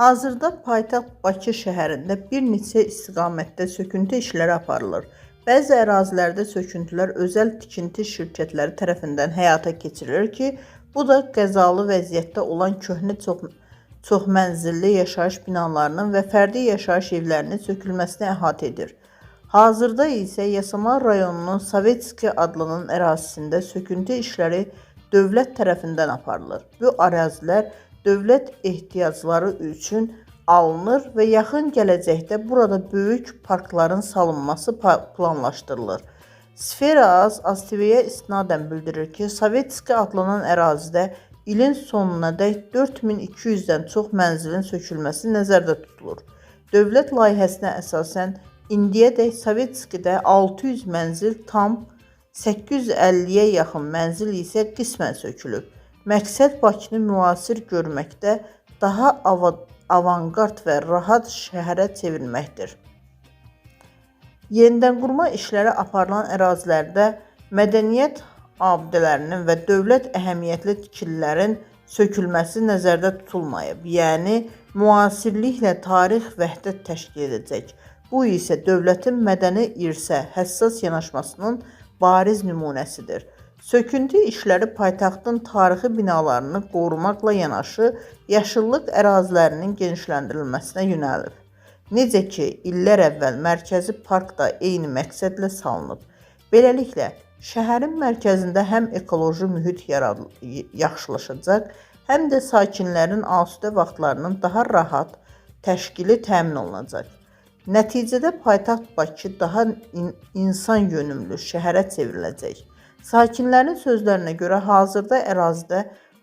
Hazırda paytaxt Bakı şəhərində bir neçə istiqamətdə söküntü işləri aparılır. Bəzi ərazilərdə söküntülər özəl tikinti şirkətləri tərəfindən həyata keçirilir ki, bu da qəzalı vəziyyətdə olan köhnə çoxmənzilli yaşayış binalarının və fərdi yaşayış evlərinin sökülməsini əhatə edir. Hazırda isə Yasamal rayonunun Sovetski adlanan ərazisində söküntü işləri dövlət tərəfindən aparılır. Bu ərazilər dövlət ehtiyacları üçün alınır və yaxın gələcəkdə burada böyük parkların salınması planlaşdırılır. Sfera.az TV-yə istinadən bildirir ki, Sovetski adlanan ərazidə ilin sonunadək 4200-dən çox mənzilin sökülməsi nəzərdə tutulur. Dövlət layihəsinə əsasən indiyədək Sovetskidə 600 mənzil tam, 850-yə yaxın mənzil isə qismən sökülüb. Məqsəd Bakını müasir görməkdə daha avanqard və rahat şəhərə çevirməkdir. Yenidənqurma işləri aparılan ərazilərdə mədəniyyət abidələrinin və dövlət əhəmiyyətli tikililərin sökülməsi nəzərdə tutulmayıb, yəni müasirliklə tarix vəhdət təşkil edəcək. Bu isə dövlətin mədəni irsə həssas yanaşmasının bariz nümunəsidir. Söküntü işləri paytaxtın tarixi binalarını qorumaqla yanaşı, yaşıllıq ərazilərinin genişləndirilməsinə yönəlib. Necə ki, illər əvvəl mərkəzi park da eyni məqsədlə salınıb. Beləliklə, şəhərin mərkəzində həm ekoloji mühit yaxşılaşacaq, həm də sakinlərin asudə vaxtlarının daha rahat təşkili təmin olunacaq. Nəticədə paytaxt Bakı daha insan yönümlü şəhərə çevriləcək. Sakinlərin sözlərinə görə hazırda ərazidə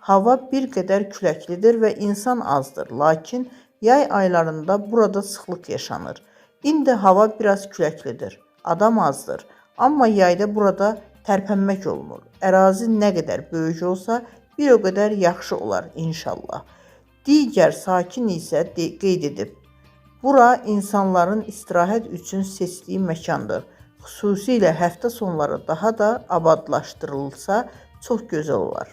hava bir qədər küləklidir və insan azdır, lakin yay aylarında burada sıxlıq yaşanır. İndi hava biraz küləklidir, adam azdır, amma yayda burada tərpənmək olunur. Ərazi nə qədər böyük olsa, bir o qədər yaxşı olar inşallah. Digər sakin isə qeyd edib, bura insanların istirahət üçün seçdiyi məkandır. Xüsusilə həftə sonları daha da abadlaşdırılsa çox gözəl olar.